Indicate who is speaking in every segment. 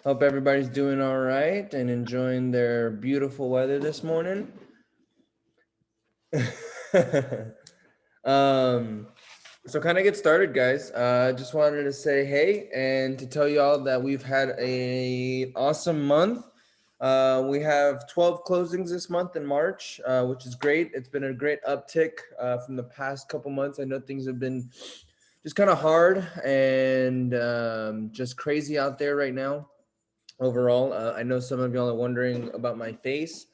Speaker 1: Hope everybody's doing all right and enjoying their beautiful weather this morning. um, so kind of get started, guys. Just wanted to say hey and to tell y'all that we've had a awesome month. We have 12 closings this month in March, which is great. It's been a great uptick from the past couple months. I know things have been just kind of hard and just crazy out there right now overall. I know some of y'all are wondering about my face.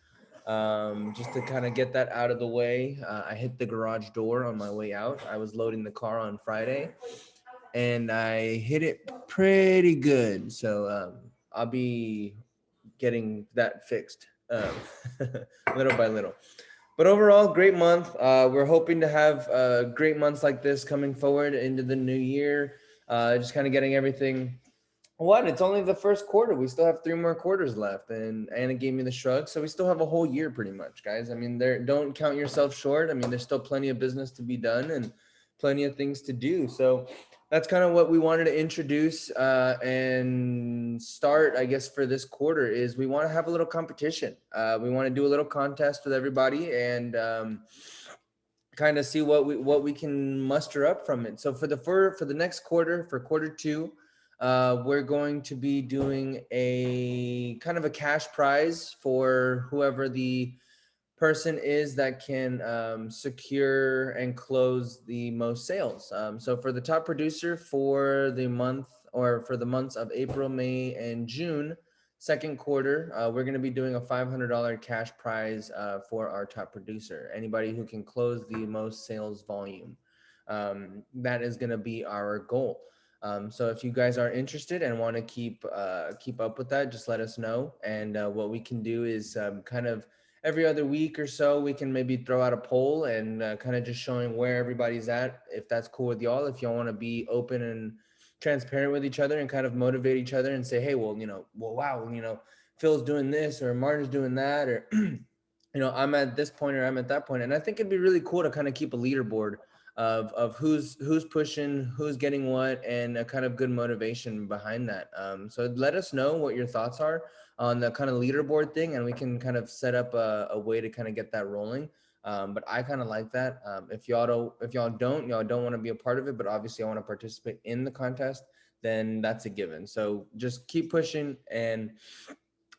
Speaker 1: Just to kind of get that out of the way, I hit the garage door on my way out. I was loading the car on Friday and I hit it pretty good. So I'll be getting that fixed little by little. But overall, great month. We're hoping to have great months like this coming forward into the new year. Just kind of getting everything what? It's only the first quarter. We still have three more quarters left, and Anna gave me the shrug, so we still have a whole year, pretty much, guys. I mean, there don't count yourself short. I mean, there's still plenty of business to be done and plenty of things to do. So that's kind of what we wanted to introduce and start, I guess, for this quarter is we want to have a little competition. We want to do a little contest with everybody and. Kind of see what we can muster up from it. So for the next quarter, for quarter two, we're going to be doing a kind of a cash prize for whoever the person is that can secure and close the most sales. So for the top producer for the month or for the months of April, May, and June, second quarter, we're going to be doing a $500 cash prize for our top producer. Anybody who can close the most sales volume. That is going to be our goal. So if you guys are interested and want to keep up with that, just let us know. And what we can do is kind of every other week or so, we can maybe throw out a poll and kind of just showing where everybody's at. If that's cool with y'all, if y'all want to be open and transparent with each other and kind of motivate each other and say, hey, well, wow, Phil's doing this or Martin's doing that, or I'm at this point or I'm at that point. And I think it'd be really cool to kind of keep a leaderboard of who's pushing, who's getting what, and a kind of good motivation behind that. So let us know what your thoughts are on the kind of leaderboard thing, and we can kind of set up a way to kind of get that rolling. But I kind of like that. Y'all don't want to be a part of it, but obviously I want to participate in the contest, then that's a given. So just keep pushing and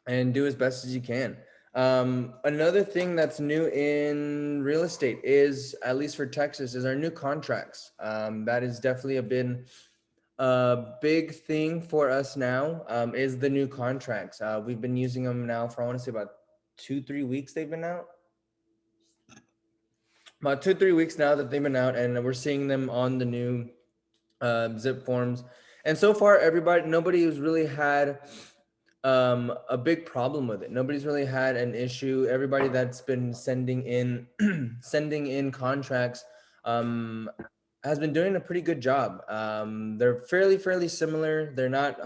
Speaker 1: do as best as you can. Another thing that's new in real estate is, at least for Texas, is our new contracts. That has definitely been a big thing for us now. Is the new contracts. We've been using them now for, I want to say, about 2-3 weeks. They've been out about 2-3 weeks now that they've been out, and we're seeing them on the new zip forms. And so far, nobody has really had a big problem with it. Nobody's really had an issue. Everybody that's been sending in sending in contracts um, has been doing a pretty good job. They're fairly similar. They're not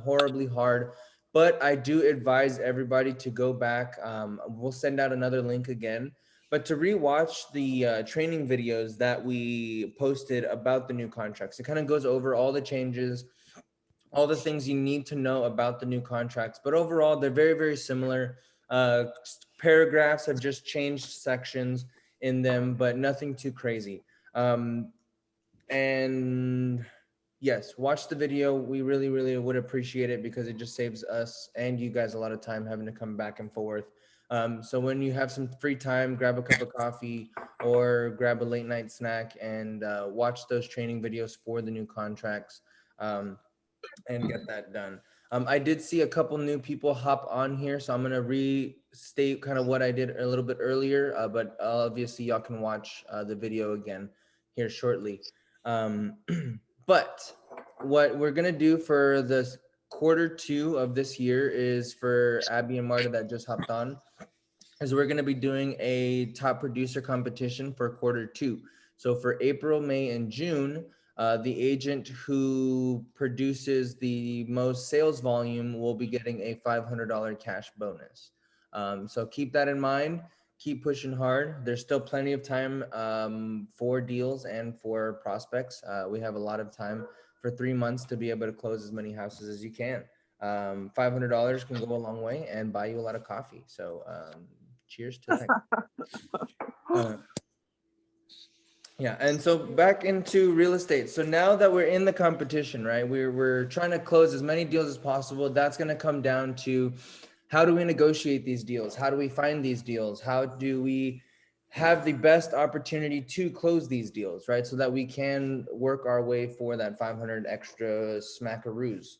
Speaker 1: horribly hard, but I do advise everybody to go back. We'll send out another link again, but to rewatch the training videos that we posted about the new contracts. It kind of goes over all the changes, all the things you need to know about the new contracts. But overall, they're very similar. Paragraphs have just changed sections in them, but nothing too crazy. And yes, watch the video. We really would appreciate it because it just saves us and you guys a lot of time having to come back and forth. So when you have some free time, grab a cup of coffee or grab a late night snack and watch those training videos for the new contracts. And get that done. I did see a couple new people hop on here, so I'm gonna restate kind of what I did a little bit earlier, but obviously y'all can watch the video again here shortly. Um, but what we're gonna do for this quarter two of this year is for Abby and Marta that just hopped on, is we're gonna be doing a top producer competition for quarter two. So for April, May, and June, the agent who produces the most sales volume will be getting a $500 cash bonus. So keep that in mind. Keep pushing hard. There's still plenty of time for deals and for prospects. We have a lot of time for 3 months to be able to close as many houses as you can. $500 can go a long way and buy you a lot of coffee. So cheers to that. Uh, yeah, and so back into real estate. So now that we're in the competition, right? We're trying to close as many deals as possible. That's going to come down to how do we negotiate these deals? How do we find these deals? How do we have the best opportunity to close these deals, right? So that we can work our way for that 500 extra smackaroos.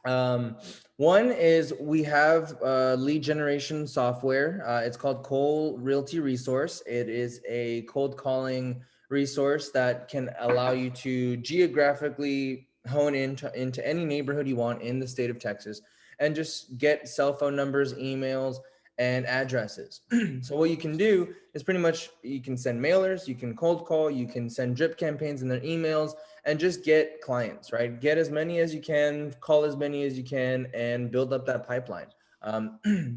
Speaker 1: Um, One is we have lead generation software. It's called Cole Realty Resource. It is a cold calling resource that can allow you to geographically hone into any neighborhood you want in the state of Texas and just get cell phone numbers, emails, and addresses. So what you can do is pretty much you can send mailers, you can cold call, you can send drip campaigns in their emails, and just get clients, right? Get as many as you can, call as many as you can, and build up that pipeline.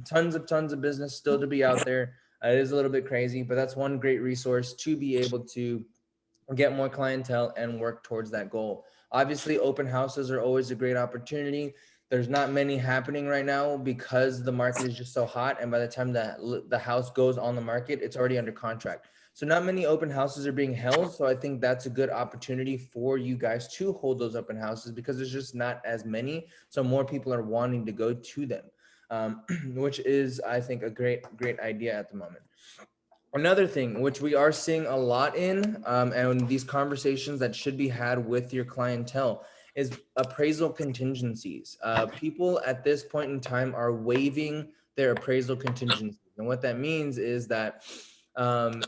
Speaker 1: Tons of business still to be out there. It is a little bit crazy, but that's one great resource to be able to get more clientele and work towards that goal. Obviously, open houses are always a great opportunity. There's not many happening right now because the market is just so hot. And by the time that the house goes on the market, it's already under contract. So not many open houses are being held. So I think that's a good opportunity for you guys to hold those open houses because there's just not as many. So more people are wanting to go to them, which is, I think, a great idea at the moment. Another thing, which we are seeing a lot in, and these conversations that should be had with your clientele, is appraisal contingencies. People at this point in time are waiving their appraisal contingencies. And what that means is that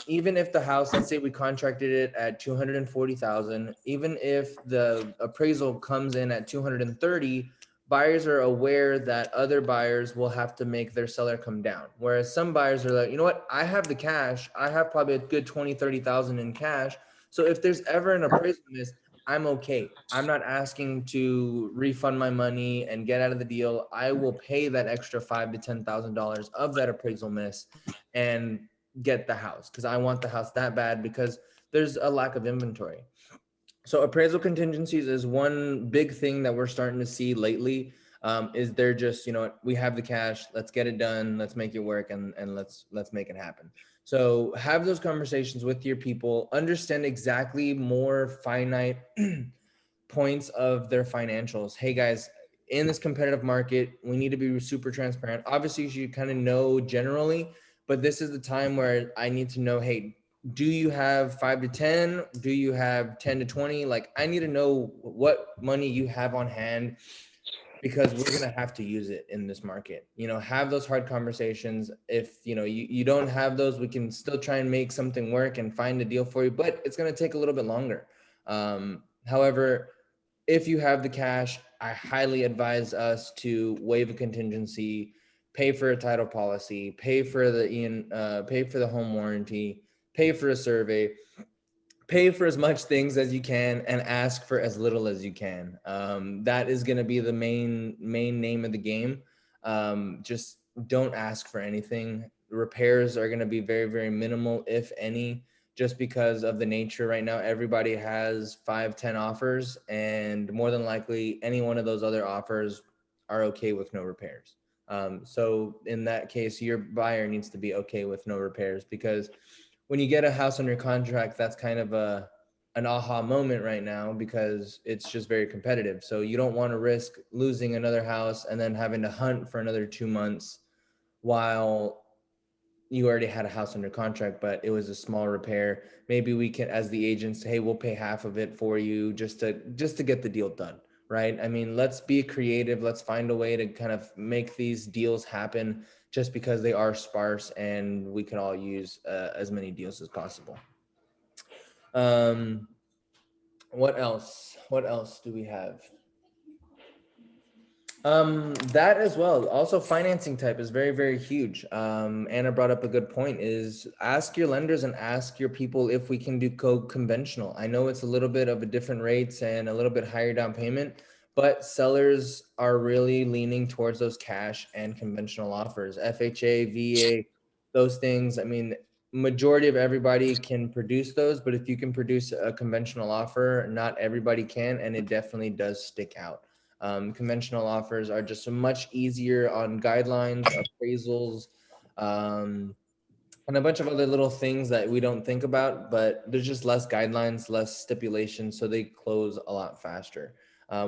Speaker 1: even if the house, let's say we contracted it at 240,000, even if the appraisal comes in at 230, buyers are aware that other buyers will have to make their seller come down. Whereas some buyers are like, you know what, I have the cash. I have probably a good 20, 30,000 in cash. So if there's ever an appraisal miss, I'm okay. I'm not asking to refund my money and get out of the deal. I will pay that extra $5,000 to $10,000 of that appraisal miss and get the house because I want the house that bad because there's a lack of inventory. So appraisal contingencies is one big thing that we're starting to see lately. Is they're just, we have the cash, let's get it done, let's make it work, and let's make it happen. So have those conversations with your people, understand exactly more finite points of their financials. Hey guys, in this competitive market, we need to be super transparent. Obviously, you should kind of know generally, but this is the time where I need to know, hey, do you have 5 to 10? Do you have 10 to 20? Like, I need to know what money you have on hand because we're going to have to use it in this market. Have those hard conversations. If you don't have those, we can still try and make something work and find a deal for you, but it's going to take a little bit longer. However, if you have the cash, I highly advise us to waive a contingency, pay for a title policy, pay for the home warranty, pay for a survey, pay for as much things as you can, and ask for as little as you can. That is going to be the main name of the game. Just don't ask for anything. Repairs are going to be very, very minimal, if any, just because of the nature right now. Everybody has 5-10 offers, and more than likely any one of those other offers are okay with no repairs. So in that case, your buyer needs to be okay with no repairs, because when you get a house under contract, that's kind of an aha moment right now because it's just very competitive. So you don't want to risk losing another house and then having to hunt for another 2 months while you already had a house under contract, but it was a small repair. Maybe we can, as the agent, say, hey, we'll pay half of it for you just to get the deal done, right? I mean, let's be creative. Let's find a way to kind of make these deals happen just because they are sparse and we can all use as many deals as possible. What else? What else do we have? That as well. Also, financing type is very, very huge. Anna brought up a good point, is ask your lenders and ask your people if we can do conventional. I know it's a little bit of a different rates and a little bit higher down payment, but sellers are really leaning towards those cash and conventional offers. FHA, VA, those things. I mean, majority of everybody can produce those, but if you can produce a conventional offer, not everybody can, and it definitely does stick out. Conventional offers are just much easier on guidelines, appraisals, and a bunch of other little things that we don't think about, but there's just less guidelines, less stipulations, so they close a lot faster.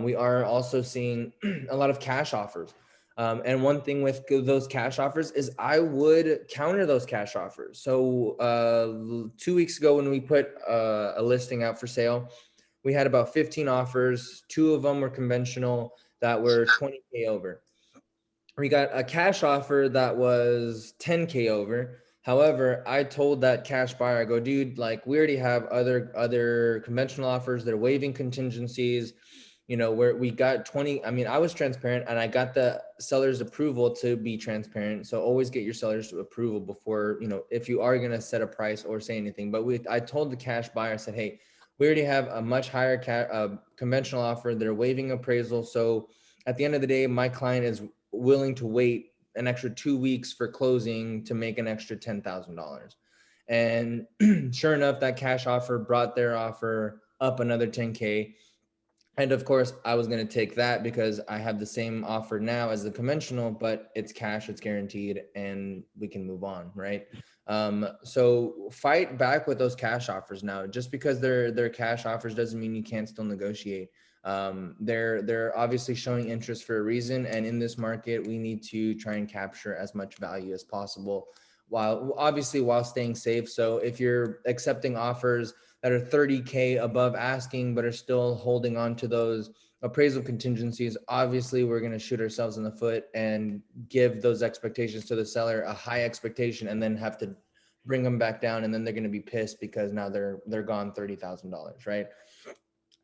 Speaker 1: We are also seeing a lot of cash offers. And one thing with those cash offers is I would counter those cash offers. So 2 weeks ago when we put a listing out for sale, we had about 15 offers. 2 of them were conventional that were 20K over. We got a cash offer that was 10K over. However, I told that cash buyer, I go, dude, like we already have other conventional offers. They're waiving contingencies. You know, where we got 20. I mean, I was transparent and I got the seller's approval to be transparent. So always get your seller's approval before, you know, if you are going to set a price or say anything. But I told the cash buyer, I said, hey, we already have a much higher conventional offer. They're waiving appraisal. So at the end of the day, my client is willing to wait an extra 2 weeks for closing to make an extra $10,000. And sure enough, that cash offer brought their offer up another 10K. And of course, I was going to take that because I have the same offer now as the conventional, but it's cash, it's guaranteed, and we can move on, right? So fight back with those cash offers now. Just because they're cash offers doesn't mean you can't still negotiate. They're obviously showing interest for a reason, and in this market, we need to try and capture as much value as possible, while staying safe. So if you're accepting offers that are 30K above asking, but are still holding on to those appraisal contingencies, obviously we're going to shoot ourselves in the foot and give those expectations to the seller, a high expectation, and then have to bring them back down. And then they're going to be pissed because now they're gone $30,000, right?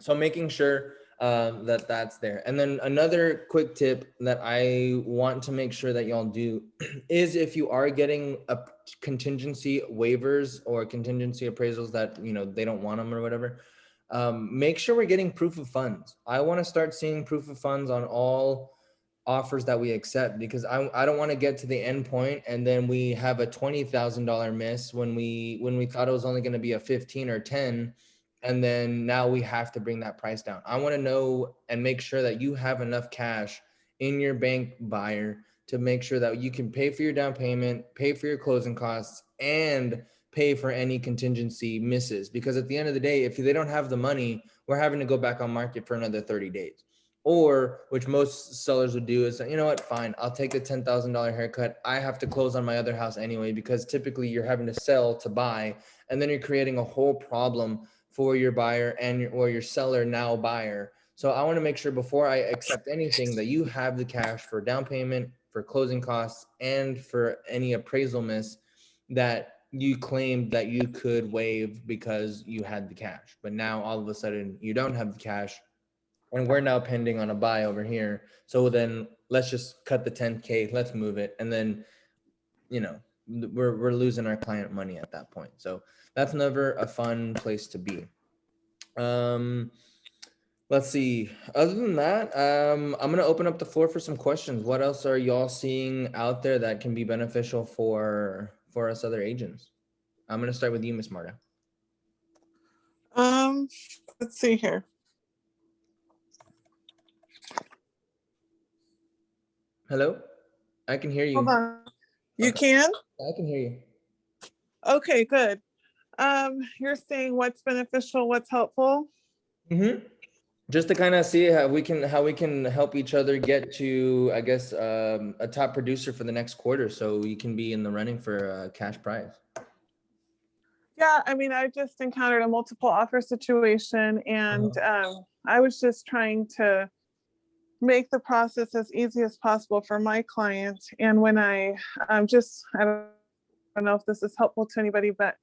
Speaker 1: So making sure that's there. And then another quick tip that I want to make sure that y'all do is if you are getting a contingency waivers or contingency appraisals that, you know, they don't want them or whatever, make sure we're getting proof of funds. I want to start seeing proof of funds on all offers that we accept, because I don't want to get to the end point and then we have a $20,000 miss when we thought it was only going to be a 15 or 10. And then now we have to bring that price down. I want to know and make sure that you have enough cash in your bank, buyer, to make sure that you can pay for your down payment, pay for your closing costs, and pay for any contingency misses. Because at the end of the day, if they don't have the money, we're having to go back on market for another 30 days. Or, which most sellers would do, is, you know what, fine, I'll take the $10,000 haircut. I have to close on my other house anyway, because typically you're having to sell to buy, and then you're creating a whole problem for your buyer or your seller, now buyer. So I want to make sure before I accept anything that you have the cash for down payment, for closing costs, and for any appraisal miss that you claimed that you could waive because you had the cash. But now all of a sudden you don't have the cash, and we're now pending on a buy over here. So then let's just cut the 10K, let's move it. And then, you know, we're losing our client money at that point. So that's never a fun place to be. Let's see. Other than that, I'm gonna open up the floor for some questions. What else are y'all seeing out there that can be beneficial for us other agents? I'm gonna start with you, Miss Marta.
Speaker 2: Let's see here.
Speaker 1: Hello, I can hear you.
Speaker 2: Hold on. You
Speaker 1: Okay.
Speaker 2: can?
Speaker 1: I can hear you.
Speaker 2: Okay, good. You're saying what's beneficial, what's helpful?
Speaker 1: Just to kind of see how we can help each other get to, I guess, a top producer for the next quarter, so you can be in the running for a cash prize.
Speaker 2: Yeah, I mean, I just encountered a multiple offer situation, and I was just trying to make the process as easy as possible for my client. And when I don't know if this is helpful to anybody, but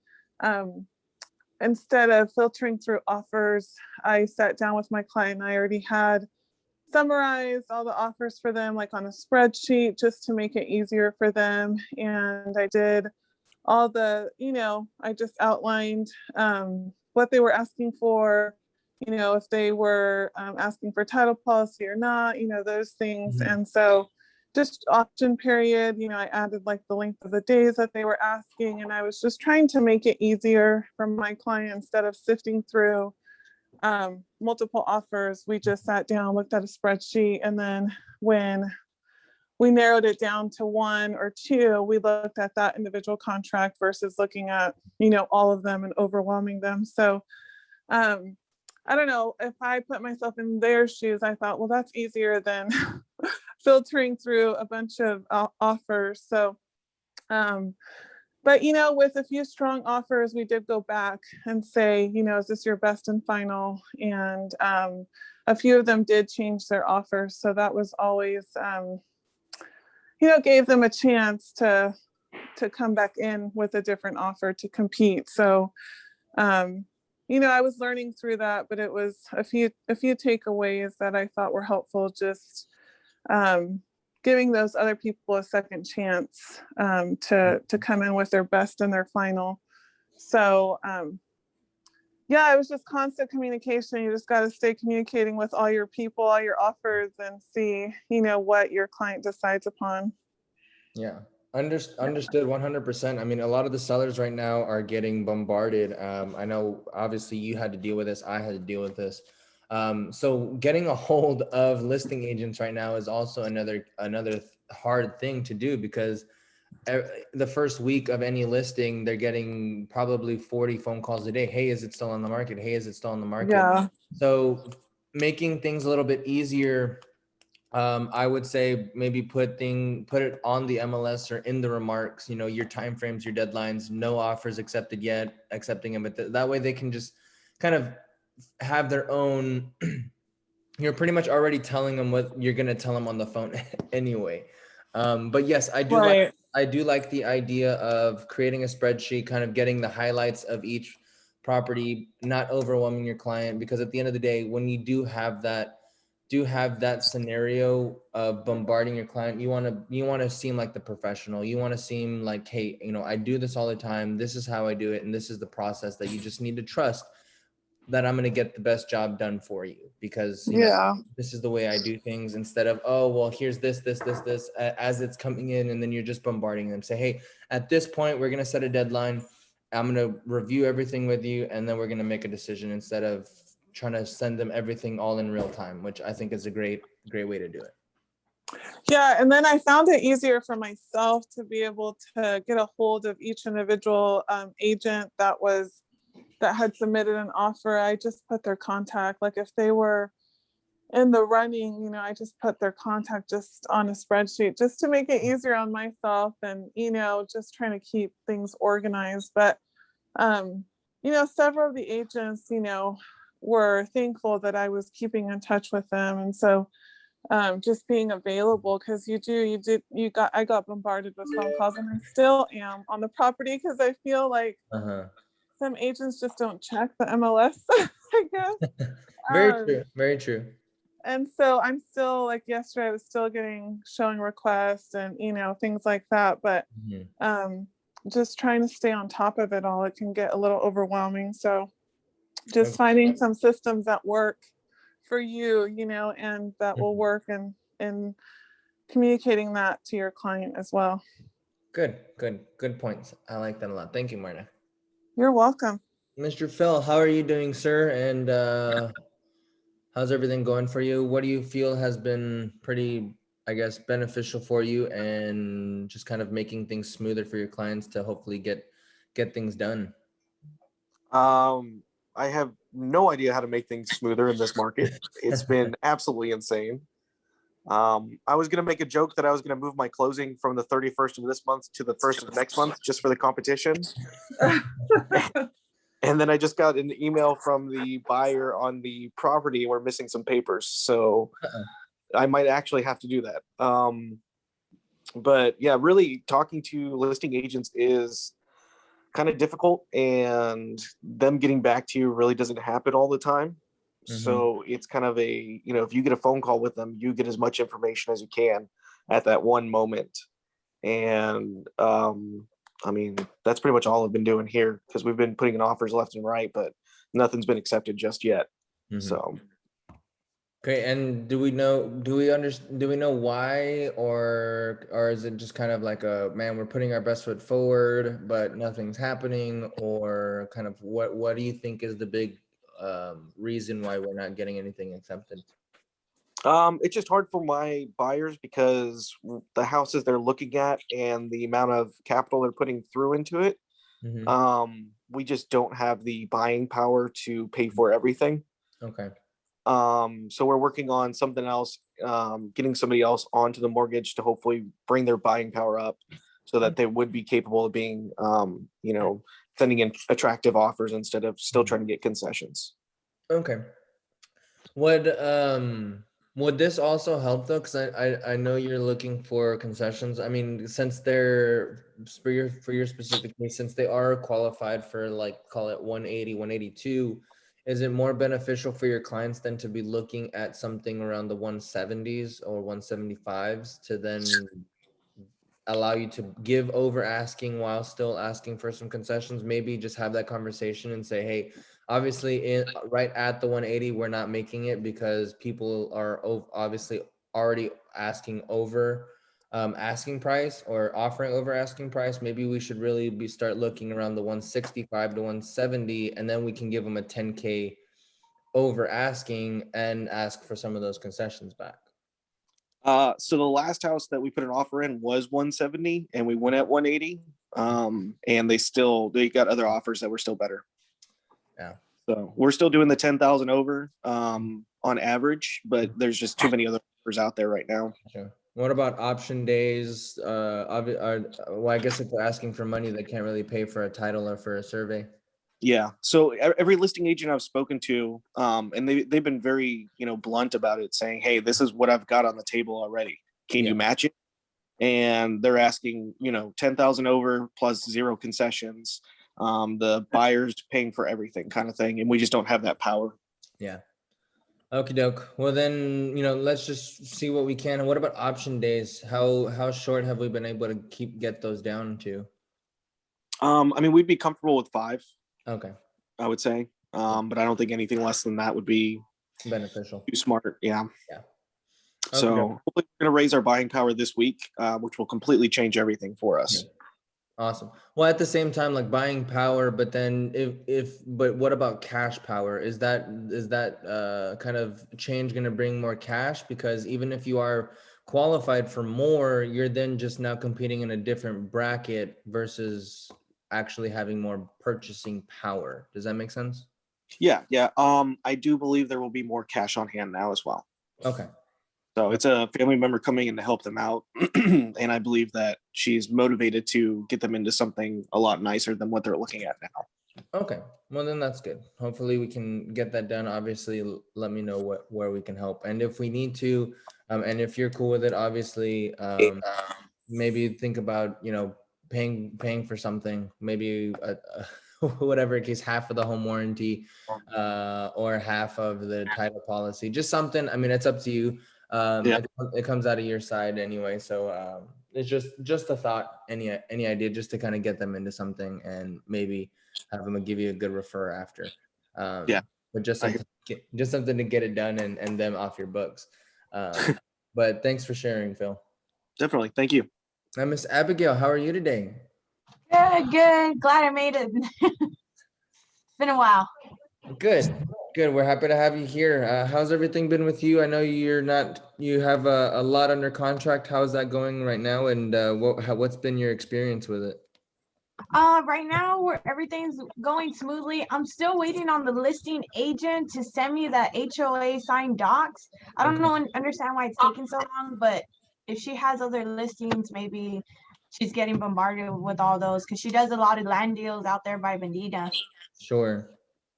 Speaker 2: instead of filtering through offers, I sat down with my client. I already had summarized all the offers for them, like on a spreadsheet, just to make it easier for them. And I did all the, I just outlined what they were asking for, if they were asking for title policy or not, those things. And so just option period, I added like the length of the days that they were asking, and I was just trying to make it easier for my client instead of sifting through multiple offers, we just sat down, looked at a spreadsheet, and then when we narrowed it down to one or two, we looked at that individual contract versus looking at, all of them and overwhelming them. So I don't know, if I put myself in their shoes, I thought, well, that's easier than filtering through a bunch of offers. So, but with a few strong offers, we did go back and say, is this your best and final? And a few of them did change their offers. So that was always, gave them a chance to come back in with a different offer to compete. So, I was learning through that, but it was a few takeaways that I thought were helpful. Just giving those other people a second chance to come in with their best and their final. So it was just constant communication. You just got to stay communicating with all your people, all your offers, and see, what your client decides upon.
Speaker 1: Yeah. Understood 100%. I mean, a lot of the sellers right now are getting bombarded. I know obviously you had to deal with this. I had to deal with this. So getting a hold of listing agents right now is also another hard thing to do, because the first week of any listing, they're getting probably 40 phone calls a day. Hey, is it still on the market? Hey, is it still on the market?
Speaker 2: Yeah.
Speaker 1: So making things a little bit easier, I would say maybe put it on the MLS or in the remarks, your timeframes, your deadlines, no offers accepted yet, accepting them. But that way they can just kind of have their own, you're pretty much already telling them what you're going to tell them on the phone anyway. But yes, I do like the idea of creating a spreadsheet, kind of getting the highlights of each property, not overwhelming your client, because at the end of the day, when you do have that scenario of bombarding your client, you want to seem like the professional. You want to seem like, hey, I do this all the time. This is how I do it. And this is the process that you just need to trust that I'm going to get the best job done for you, because this is the way I do things, instead of, oh, well, here's this, as it's coming in. And then you're just bombarding them. Say, hey, at this point, we're going to set a deadline. I'm going to review everything with you, and then we're going to make a decision, instead of trying to send them everything all in real time, which I think is a great way to do it.
Speaker 2: Yeah. And then I found it easier for myself to be able to get a hold of each individual agent that had submitted an offer. I just put their contact, like if they were in the running, I just put their contact just on a spreadsheet, just to make it easier on myself, and, just trying to keep things organized. But, several of the agents, were thankful that I was keeping in touch with them. And so just being available, because I got bombarded with phone calls, and I still am on the property, because I feel like some agents just don't check the MLS, I guess.
Speaker 1: Very true.
Speaker 2: And so I'm still, like yesterday, I was still getting showing requests and, things like that. But just trying to stay on top of it all, it can get a little overwhelming. So just finding some systems that work for you, and that will work, and communicating that to your client as well.
Speaker 1: Good points. I like that a lot. Thank you, Marta.
Speaker 2: You're welcome.
Speaker 1: Mr. Phil, how are you doing, sir? And how's everything going for you? What do you feel has been pretty, I guess, beneficial for you, and just kind of making things smoother for your clients to hopefully get things done?
Speaker 3: I have no idea how to make things smoother in this market. It's been absolutely insane. I was going to make a joke that I was going to move my closing from the 31st of this month to the 1st of next month, just for the competition. And then I just got an email from the buyer on the property. We're missing some papers. So I might actually have to do that. But yeah, really talking to listing agents is kind of difficult, and them getting back to you really doesn't happen all the time. So it's kind of a, if you get a phone call with them, you get as much information as you can at that one moment. And I mean, that's pretty much all I've been doing here, because we've been putting in offers left and right, but nothing's been accepted just yet. So
Speaker 1: okay. And do we know why, or is it just kind of like we're putting our best foot forward, but nothing's happening? Or kind of what do you think is the big reason why we're not getting anything accepted?
Speaker 3: It's just hard for my buyers because the houses they're looking at and the amount of capital they're putting through into it. We just don't have the buying power to pay for everything.
Speaker 1: Okay.
Speaker 3: So we're working on something else, getting somebody else onto the mortgage to hopefully bring their buying power up so that they would be capable of being, sending in attractive offers instead of still trying to get concessions.
Speaker 1: Okay. Would this also help though? Because I know you're looking for concessions. I mean, since they're for your specific case, since they are qualified for like call it 180, 182, is it more beneficial for your clients than to be looking at something around the 170s or 175s to then allow you to give over asking while still asking for some concessions? Maybe just have that conversation and say, hey, obviously right at the 180, we're not making it because people are obviously already asking over asking price or offering over asking price. Maybe we should really start looking around the 165 to 170, and then we can give them a 10K over asking and ask for some of those concessions back.
Speaker 3: So the last house that we put an offer in was 170 and we went at 180. And they got other offers that were still better.
Speaker 1: Yeah.
Speaker 3: So we're still doing the 10,000 over on average, but there's just too many other offers out there right now.
Speaker 1: Sure. What about option days? Well, I guess if they're asking for money, they can't really pay for a title or for a survey.
Speaker 3: Yeah. So every listing agent I've spoken to, and they've been very, blunt about it, saying, hey, this is what I've got on the table already. Can you match it? And they're asking, 10,000 over plus 0 concessions. The buyer's paying for everything kind of thing. And we just don't have that power.
Speaker 1: Yeah. Okie doke. Well, then, let's just see what we can. And what about option days? How short have we been able to get those down to?
Speaker 3: We'd be comfortable with 5.
Speaker 1: Okay.
Speaker 3: I would say. But I don't think anything less than that would be
Speaker 1: beneficial.
Speaker 3: Too smart. Yeah.
Speaker 1: Yeah.
Speaker 3: So
Speaker 1: Okay.
Speaker 3: hopefully we're going to raise our buying power this week, which will completely change everything for us.
Speaker 1: Awesome. Well, at the same time, like buying power, but then but what about cash power? Is that kind of change going to bring more cash? Because even if you are qualified for more, you're then just now competing in a different bracket versus actually having more purchasing power. Does that make sense?
Speaker 3: Yeah. I do believe there will be more cash on hand now as well.
Speaker 1: Okay.
Speaker 3: So it's a family member coming in to help them out. And I believe that she's motivated to get them into something a lot nicer than what they're looking at now.
Speaker 1: Okay. Well, then that's good. Hopefully we can get that done. Obviously, let me know where we can help. And if we need to, and if you're cool with it, obviously, maybe think about, paying for something, maybe whatever case, half of the home warranty, or half of the title policy, just something. I mean, it's up to you. It comes out of your side anyway. So, it's just a thought, any idea, just to kind of get them into something and maybe have them give you a good refer after. But just something to get it done and them off your books. But thanks for sharing, Phil.
Speaker 3: Definitely. Thank you.
Speaker 1: Miss Abigail, how are you today?
Speaker 4: Good. Glad I made it. Been a while.
Speaker 1: Good. We're happy to have you here. How's everything been with you? I know you have a lot under contract. How's that going right now? And what's been your experience with it?
Speaker 4: Right now everything's going smoothly. I'm still waiting on the listing agent to send me the HOA signed docs. I don't understand why it's taking so long, but if she has other listings, maybe she's getting bombarded with all those because she does a lot of land deals out there by Vendita.
Speaker 1: Sure.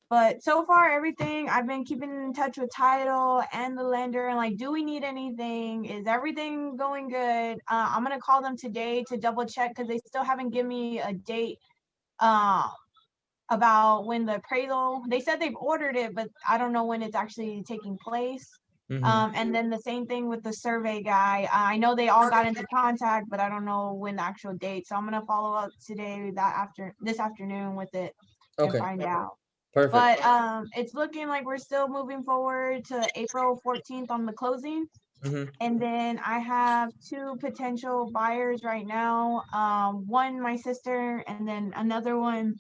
Speaker 4: But so far, everything, I've been keeping in touch with title and the lender and like, do we need anything? Is everything going good? I'm going to call them today to double check because they still haven't given me a date about when the appraisal, they said they've ordered it, but I don't know when it's actually taking place.
Speaker 1: Mm-hmm.
Speaker 4: And then the same thing with the survey guy. I know they all got into contact, but I don't know when the actual date. So I'm going to follow up today, this afternoon with it and find out.
Speaker 1: Perfect.
Speaker 4: But it's looking like we're still moving forward to April 14th on the closing.
Speaker 1: Mm-hmm.
Speaker 4: And then I have 2 potential buyers right now. One, my sister, and then another one,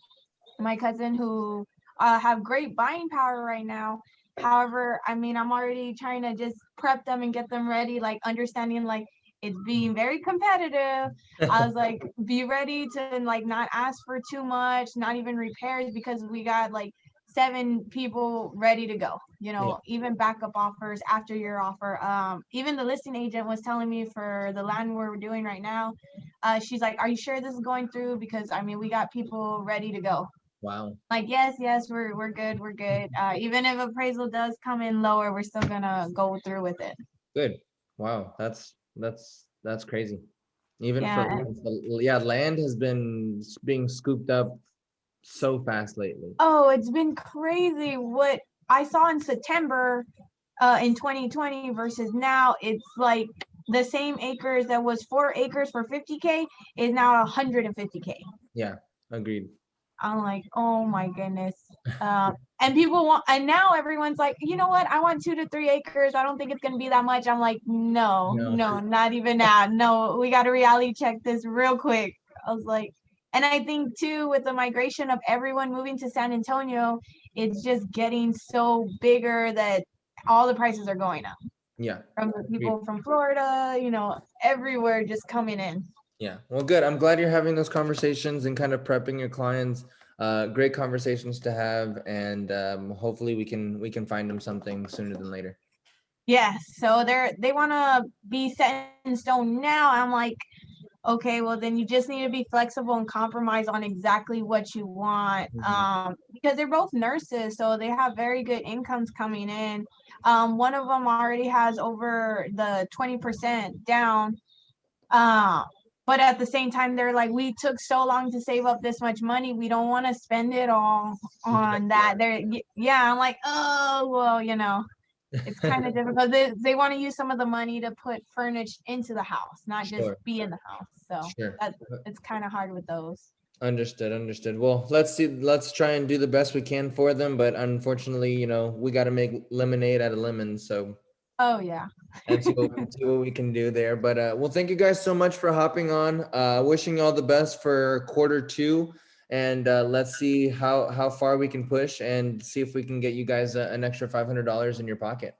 Speaker 4: my cousin, who have great buying power right now. However, I mean, I'm already trying to just prep them and get them ready, like understanding like it's being very competitive. I was like, be ready to like not ask for too much, not even repairs, because we got like 7 people ready to go, even backup offers after your offer. Even the listing agent was telling me for the land we're doing right now, she's like, are you sure this is going through? Because I mean, we got people ready to go.
Speaker 1: Wow.
Speaker 4: Like, yes, we're good. We're good. Even if appraisal does come in lower, we're still gonna go through with it.
Speaker 1: Good. Wow. That's crazy. Even
Speaker 4: Yeah.
Speaker 1: for land has been being scooped up so fast lately.
Speaker 4: Oh, it's been crazy what I saw in September in 2020 versus now. It's like the same acres that was 4 acres for 50K is now 150K.
Speaker 1: Yeah, agreed.
Speaker 4: I'm like, oh my goodness. And people want, and now everyone's like, you know what? I want 2 to 3 acres. I don't think it's gonna be that much. I'm like, no, not even that. No, we got to reality check this real quick. I was like, and I think too, with the migration of everyone moving to San Antonio, it's just getting so bigger that all the prices are going up.
Speaker 1: Yeah.
Speaker 4: From the people from Florida, everywhere just coming in.
Speaker 1: Yeah. Well, good. I'm glad you're having those conversations and kind of prepping your clients. Great conversations to have, and hopefully we can find them something sooner than later.
Speaker 4: Yeah. So they want to be set in stone now. I'm like, okay, well then you just need to be flexible and compromise on exactly what you want. Because they're both nurses, so they have very good incomes coming in. One of them already has over the 20% down. But at the same time, they're like, we took so long to save up this much money. We don't want to spend it all on that. I'm like, oh, well, it's kind of difficult. They want to use some of the money to put furniture into the house, not just be in the house. So it's kind of hard with those.
Speaker 1: Understood. Well, let's try and do the best we can for them, but unfortunately, we got to make lemonade out of lemons. So
Speaker 4: oh yeah.
Speaker 1: And see what we can do there. But well, thank you guys so much for hopping on. Wishing you all the best for Q2, and let's see how far we can push and see if we can get you guys an extra $500 in your pocket.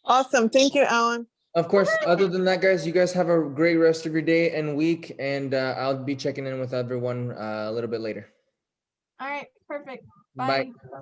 Speaker 2: Awesome. Thank you, Alan.
Speaker 1: Of course. Other than that, guys, you guys have a great rest of your day and week, and I'll be checking in with everyone a little bit later.
Speaker 4: All right. Perfect.
Speaker 1: Bye.
Speaker 4: Bye.